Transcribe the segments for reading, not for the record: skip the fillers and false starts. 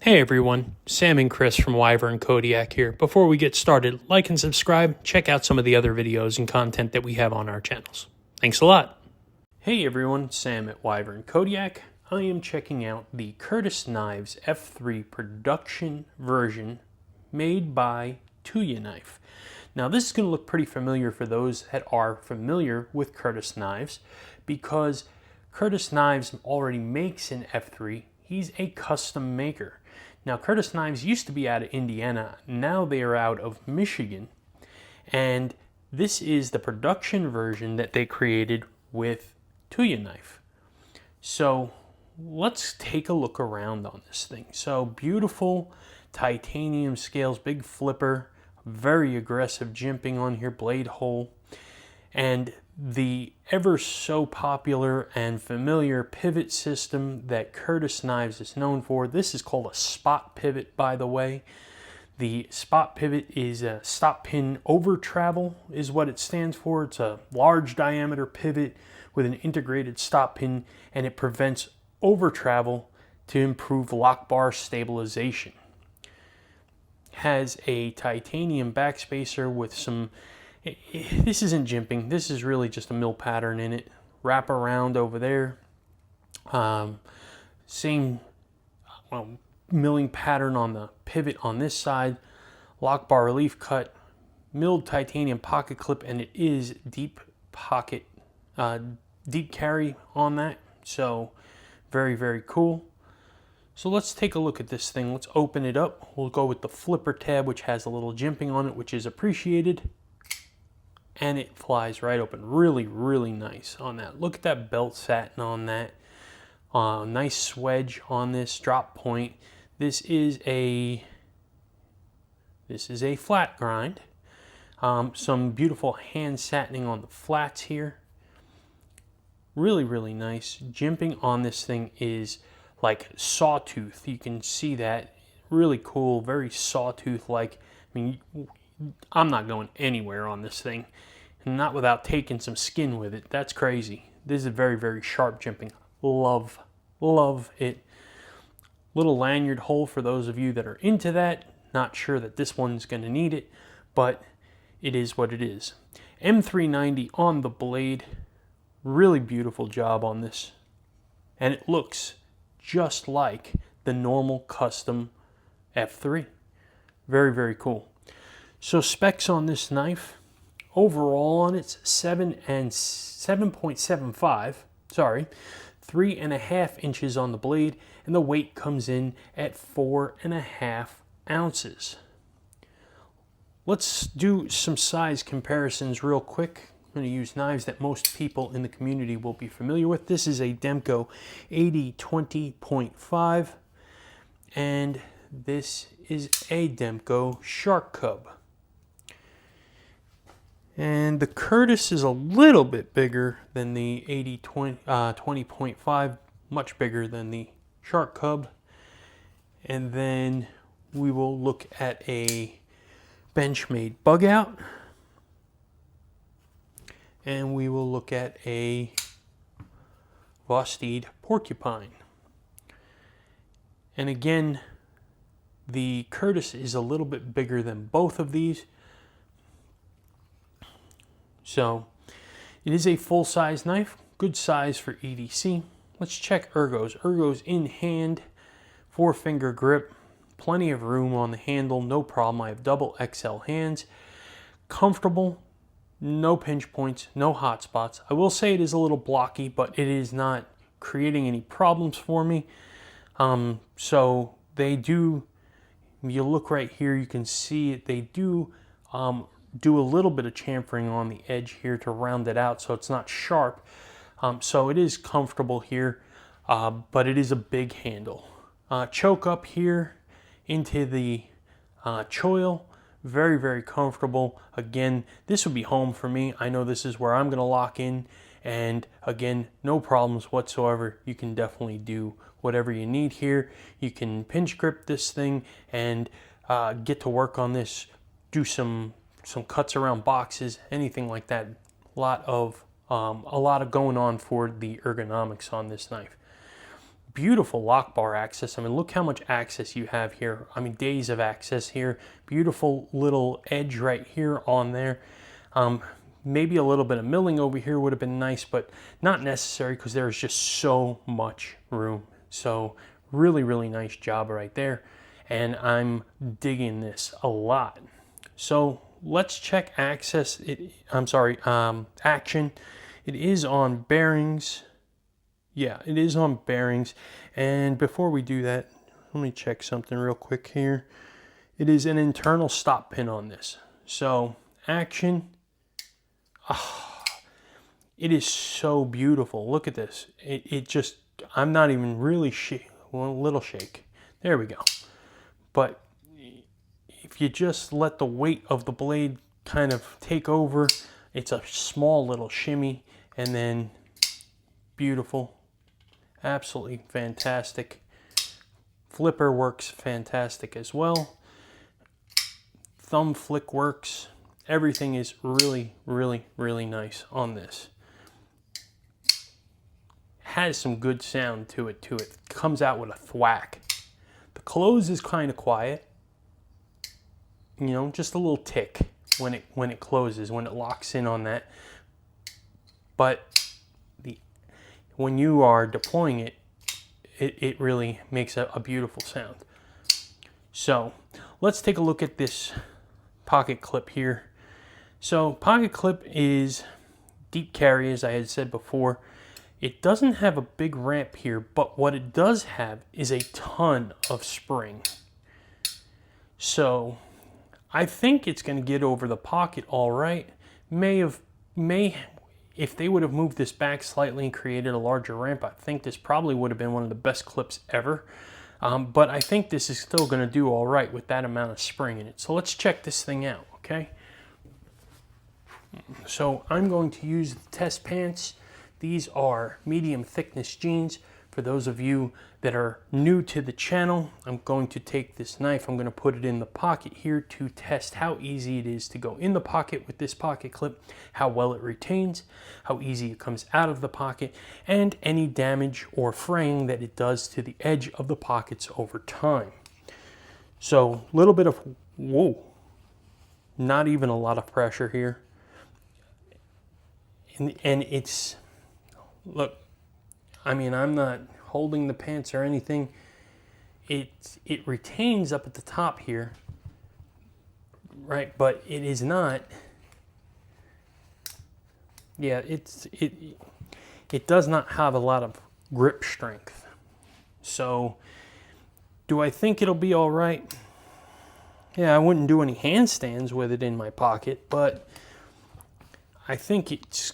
Hey everyone, Sam and Chris from Wyvern Kodiak here. Before we get started, like and subscribe, check out some of the other videos and content that we have on our channels. Thanks a lot. Hey everyone, Sam at Wyvern Kodiak. I am checking out the Curtis Knives F3 production version made by Tuya knife. Now this is going to look pretty familiar for those that are familiar with Curtis Knives because Curtis Knives already makes an F3. He's a custom maker. Now, Curtis Knives used to be out of Indiana. Now they are out of Michigan. And this is the production version that they created with Tuya knife. So let's take a look around on this thing. So beautiful titanium scales, big flipper, very aggressive jimping on here, blade hole. And the ever so popular and familiar pivot system that Curtis Knives is known for. This is called a spot pivot, by the way. The spot pivot is a stop pin over travel is what it stands for. It's a large diameter pivot with an integrated stop pin, and it prevents over travel to improve lock bar stabilization. Has a titanium backspacer with some, this isn't jimping, this is really just a mill pattern in it. Wrap around over there. Same milling pattern on the pivot on this side. Lock bar relief cut, milled titanium pocket clip, and it is deep pocket, deep carry on that. So very, very cool. So let's take a look at this thing. Let's open it up. We'll go with the flipper tab, which has a little jimping on it, which is appreciated. And it flies right open. Really, really nice on that. Look at that belt satin on that. Nice swedge on this drop point. This is a flat grind. Some beautiful hand satining on the flats here. Really, really nice. Jimping on this thing is like sawtooth. You can see that. Really cool. Very sawtooth-like. I mean, I'm not going anywhere on this thing, and not without taking some skin with it. That's crazy. This is very, very sharp jimping. Love, love it. Little lanyard hole for those of you that are into that. Not sure that this one's going to need it, but it is what it is. M390 on the blade. Really beautiful job on this. And it looks just like the normal custom F3. Very, very cool. So specs on this knife, overall on it's 7.75, sorry, 3.5 inches on the blade, and the weight comes in at 4.5 ounces. Let's do some size comparisons real quick. I'm going to use knives that most people in the community will be familiar with. This is a Demko 80-20.5, and this is a Demko Shark Cub. And the Curtis is a little bit bigger than the 80-20.5, much bigger than the Shark Cub. And then we will look at a Benchmade Bug Out. And we will look at a Vosteed Porcupine. And again, the Curtis is a little bit bigger than both of these. So it is a full-size knife, good size for EDC. Let's check ergos. Ergos in hand, 4-finger grip, plenty of room on the handle, no problem. I have double XL hands, comfortable. No pinch points, no hot spots. I will say it is a little blocky, but it is not creating any problems for me. So they do, you look right here, you can see it. They do do a little bit of chamfering on the edge here to round it out so it's not sharp. So it is comfortable here, but it is a big handle. Choke up here into the choil. Very, very comfortable. Again, this would be home for me. I know this is where I'm going to lock in. And again, no problems whatsoever. You can definitely do whatever you need here. You can pinch grip this thing and get to work on this. Do some cuts around boxes, anything like that. A lot of going on for the ergonomics on this knife. beautiful lock bar access. I mean, look how much access you have here. I mean, days of access here. Beautiful little edge right here on there. Maybe a little bit of milling over here would have been nice, but not necessary because there's just so much room. So really, really nice job right there. And I'm digging this a lot. So let's check access. Action. It is on bearings. Yeah, it is on bearings. And before we do that, let me check something real quick here. It is an internal stop pin on this. So action. It is so beautiful. Look at this. It just, I'm not even really one little shake. There we go. But if you just let the weight of the blade kind of take over, it's a small little shimmy, and then beautiful. Absolutely fantastic. Flipper works fantastic as well. Thumb flick works. Everything is really, really, really nice on this. Has some good sound to it too. It comes out with a thwack. The close is kind of quiet. You know, just a little tick when it closes, when it locks in on that. But when you are deploying it, it really makes a beautiful sound. So let's take a look at this pocket clip here. So pocket clip is deep carry, as I had said before. It doesn't have a big ramp here, but what it does have is a ton of spring. So I think it's going to get over the pocket all right. If they would have moved this back slightly and created a larger ramp, I think this probably would have been one of the best clips ever. But I think this is still going to do all right with that amount of spring in it. So let's check this thing out, okay? So I'm going to use the test pants. These are medium thickness jeans. For those of you that are new to the channel, I'm going to take this knife, I'm going to put it in the pocket here to test how easy it is to go in the pocket with this pocket clip, how well it retains, how easy it comes out of the pocket, and any damage or fraying that it does to the edge of the pockets over time. So a little bit of, whoa, not even a lot of pressure here. And it's, look, I mean, I'm not holding the pants or anything. It retains up at the top here, right? But it is not. Yeah, it does not have a lot of grip strength. So, do I think it'll be all right? Yeah, I wouldn't do any handstands with it in my pocket, but I think it's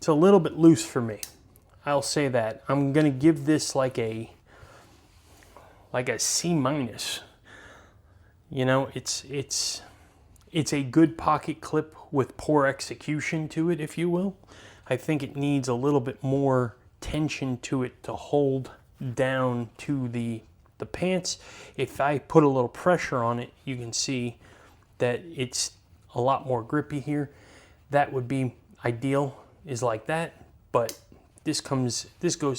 a little bit loose for me. I'll say that. I'm gonna give this like a C-. You know, it's a good pocket clip with poor execution to it, if you will. I think it needs a little bit more tension to it to hold down to the pants. If I put a little pressure on it, you can see that it's a lot more grippy here. That would be ideal, is like that, but this goes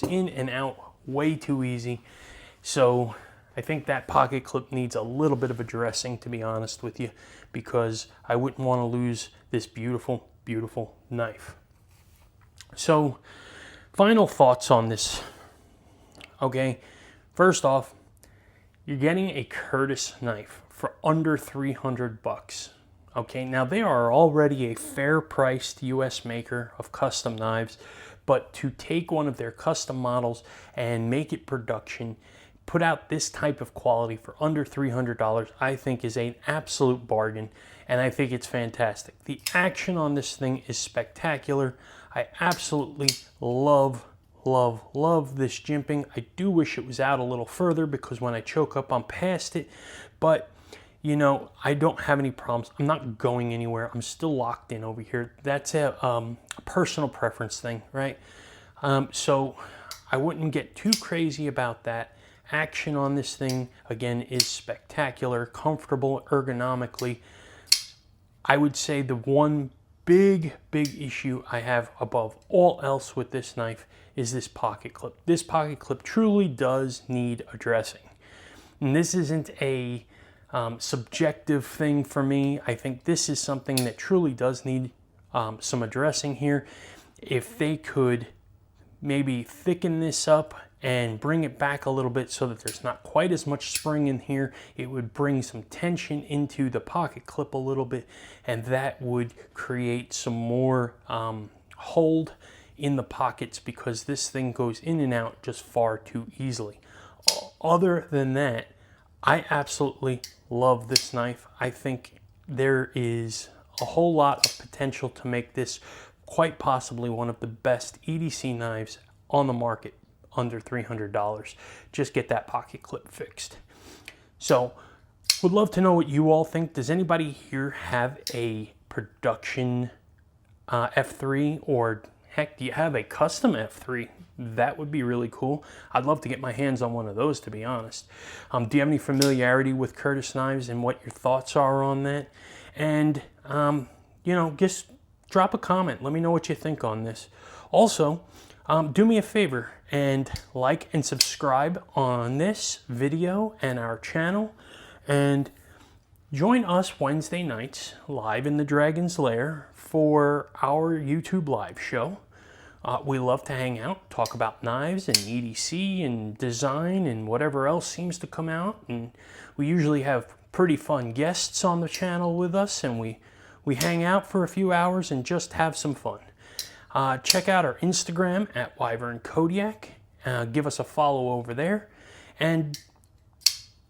in and out way too easy. So I think that pocket clip needs a little bit of a dressing, to be honest with you, because I wouldn't want to lose this beautiful, beautiful knife. So final thoughts on this. Okay, first off, you're getting a Curtis knife for under 300 bucks. Okay, now they are already a fair priced US maker of custom knives, but to take one of their custom models and make it production, put out this type of quality for under $300, I think is an absolute bargain, and I think it's fantastic. The action on this thing is spectacular. I absolutely love this jimping. I do wish it was out a little further, because when I choke up, I'm past it, but you know, I don't have any problems. I'm not going anywhere. I'm still locked in over here. That's a personal preference thing, right? So I wouldn't get too crazy about that. Action on this thing, again, is spectacular, comfortable ergonomically. I would say the one big issue I have above all else with this knife is this pocket clip. This pocket clip truly does need addressing. And this isn't a subjective thing for me. I think this is something that truly does need some addressing here. If they could maybe thicken this up and bring it back a little bit so that there's not quite as much spring in here, it would bring some tension into the pocket clip a little bit, and that would create some more hold in the pockets, because this thing goes in and out just far too easily. Other than that, I absolutely love this knife. I think there is a whole lot of potential to make this quite possibly one of the best EDC knives on the market under $300. Just get that pocket clip fixed. So, would love to know what you all think. Does anybody here have a production F3, or heck, do you have a custom F3? That would be really cool. I'd love to get my hands on one of those, to be honest. Do you have any familiarity with Curtis knives and what your thoughts are on that? And, you know, just drop a comment. Let me know what you think on this. Also, do me a favor and like and subscribe on this video and our channel. And join us Wednesday nights live in the Dragon's Lair for our YouTube live show. We love to hang out, talk about knives and EDC and design and whatever else seems to come out. And we usually have pretty fun guests on the channel with us, and we hang out for a few hours and just have some fun. Check out our Instagram at Wyvern Kodiak. Give us a follow over there. And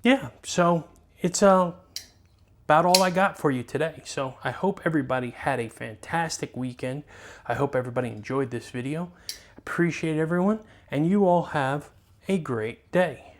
yeah, so it's about all I got for you today. So I hope everybody had a fantastic weekend. I hope everybody enjoyed this video. Appreciate everyone, and you all have a great day.